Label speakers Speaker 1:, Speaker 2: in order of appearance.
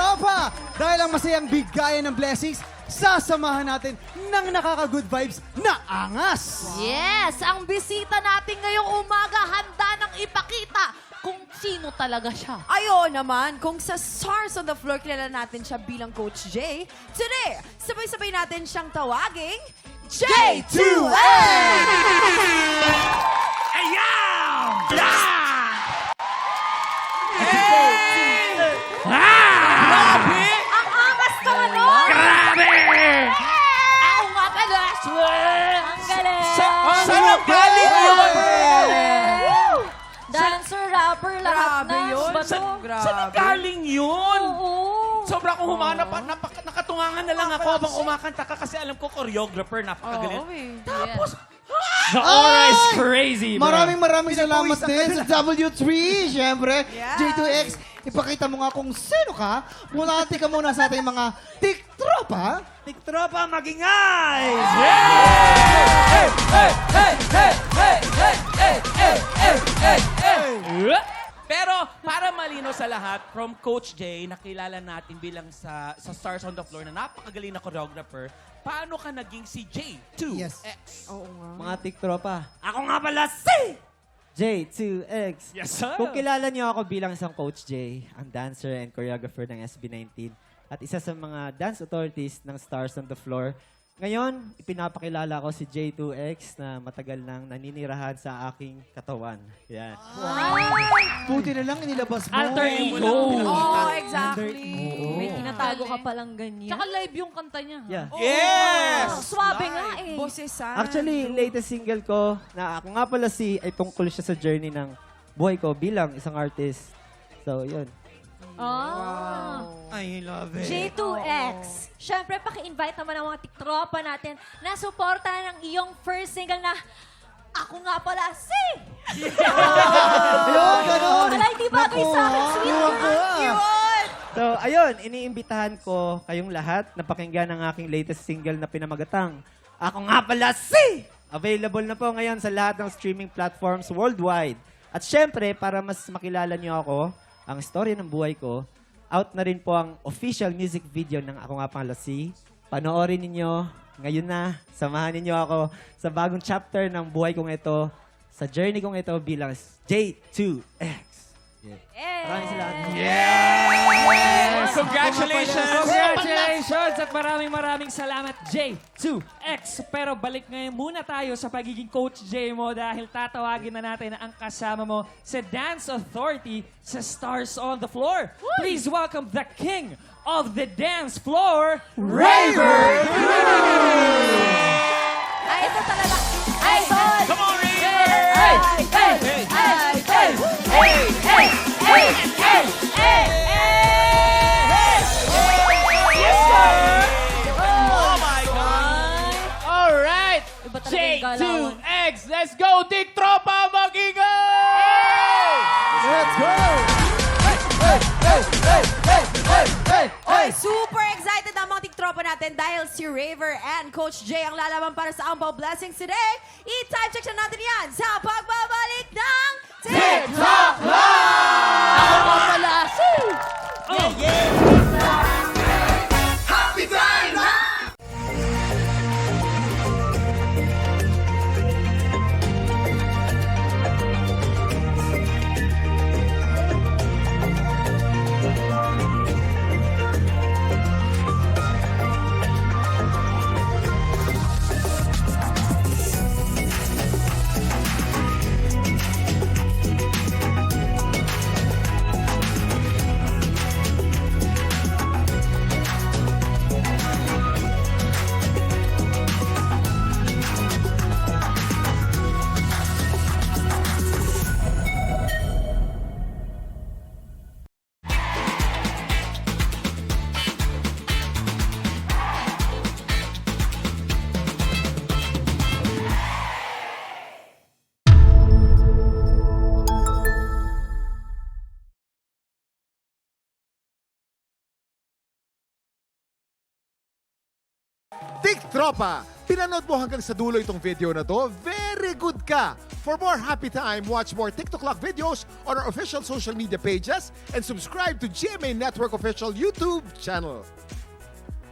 Speaker 1: Tropa! Dahil ang masayang bigayan ng blessings, sasamahan natin ng nakaka-good vibes na angas!
Speaker 2: Yes! Ang bisita natin ngayong umaga handa nang ipakita kung sino talaga siya.
Speaker 3: Ayo naman, kung sa Stars on the Floor, kilala natin siya bilang Coach Jay. Today, sabay-sabay natin siyang tawaging J2A! Ang angas ka ano?
Speaker 4: Grabe!
Speaker 2: Ako nga pala! Ang galing!
Speaker 4: Saan ang galing yun?
Speaker 2: Dancer, rapper, lahat
Speaker 3: Grabe
Speaker 2: na.
Speaker 3: yun.
Speaker 2: Ba to?
Speaker 4: Saan ang galing yun?
Speaker 2: Oo.
Speaker 4: Sobra akong humanap pa. Nakatungangan na lang ako habang kumakanta ka kasi alam ko choreographer, napakagaling.
Speaker 3: Oo, eh.
Speaker 2: Tapos,
Speaker 4: The aura is crazy, bro.
Speaker 1: Maraming salamat din sa W3, syempre.
Speaker 3: Yeah.
Speaker 1: J2X, ipakita mo nga kung sino ka. Mulati ka muna sa ating mga tiktropa.
Speaker 5: Tiktropa, magingay!
Speaker 4: Pero para malino sa lahat, from Coach Jay, nakilala natin bilang sa Stars on the Floor na napakagaling na choreographer, paano ka naging si J2X?
Speaker 1: Yes.
Speaker 3: Oo nga.
Speaker 5: Mga tiktropa, ako nga pala si J2X.
Speaker 4: Yes, sir.
Speaker 5: Kung kilala niyo ako bilang isang Coach J, ang dancer and choreographer ng SB19, at isa sa mga dance authorities ng Stars on the Floor, ngayon, ipinapakilala ko si J2X na matagal nang naninirahan sa aking katawan. Yan.
Speaker 1: Buti na lang inilabas mo.
Speaker 4: Alter
Speaker 2: Alter
Speaker 4: ego.
Speaker 3: Oo, exactly.
Speaker 2: may tinatago ka palang ganyan. Tsaka live yung kanta niya.
Speaker 5: Yeah.
Speaker 4: Yes!
Speaker 2: Swabe nga eh.
Speaker 3: Bosesan.
Speaker 5: Actually, latest single ko, na ako nga pala ay tungkol siya sa journey ng buhay ko bilang isang artist. So, yun.
Speaker 4: I love it.
Speaker 2: J2X. Siyempre, paki-invite naman ang mga tiktropa natin na suporta ng iyong first single na Ako Nga Pala Si!
Speaker 1: Ayun, ganun.
Speaker 2: Wala, hindi bagay sa akin, sweet girl.
Speaker 5: So, ayun, iniimbitahan ko kayong lahat na pakinggan ang aking latest single na pinamagatang Ako Nga Pala Si! Available na po ngayon sa lahat ng streaming platforms worldwide. At syempre, para mas makilala niyo ako, ang story ng buhay ko, out na rin po ang official music video ng Ako Nga Pala Si. Panoorin ninyo ngayon na. Samahan ninyo ako sa bagong chapter ng buhay kong ito, sa journey kong ito bilang J2X. Maraming salamat.
Speaker 4: Congratulations!
Speaker 6: Congratulations at maraming salamat, J2X. Pero balik ngayon muna tayo sa pagiging Coach J mo dahil tatawagin na natin ang kasama mo sa Dance Authority sa Stars on the Floor. Please welcome the King of the Dance Floor, Raver!
Speaker 2: Ay, ito talaga. Idol!
Speaker 4: Come on, Raver!
Speaker 2: Hey! Hey! Hey! Hey! Hey! Hey! Hey! Hey!
Speaker 4: Yes, sir! Oh my God! All right!
Speaker 2: Iba talaga yung galawan.
Speaker 4: J2X! Let's go, Dick Tropa Magigay!
Speaker 1: Let's go! Hey, hey, hey, hey, hey, hey, hey,
Speaker 3: Oy, super excited ang mga tiktropa natin dahil si Raver and Coach Jay ang lalaban para sa Ampaw Blessings today. I-time check na natin yan sa pagbabalik ng TikTok Live!
Speaker 2: Ako Nga Pala Si!
Speaker 1: Tiktropa,
Speaker 7: pinanood mo hanggang sa dulo itong video na to, very good ka! For more happy time, watch more TikTok Clock videos on our official social media pages and subscribe to GMA Network official YouTube channel.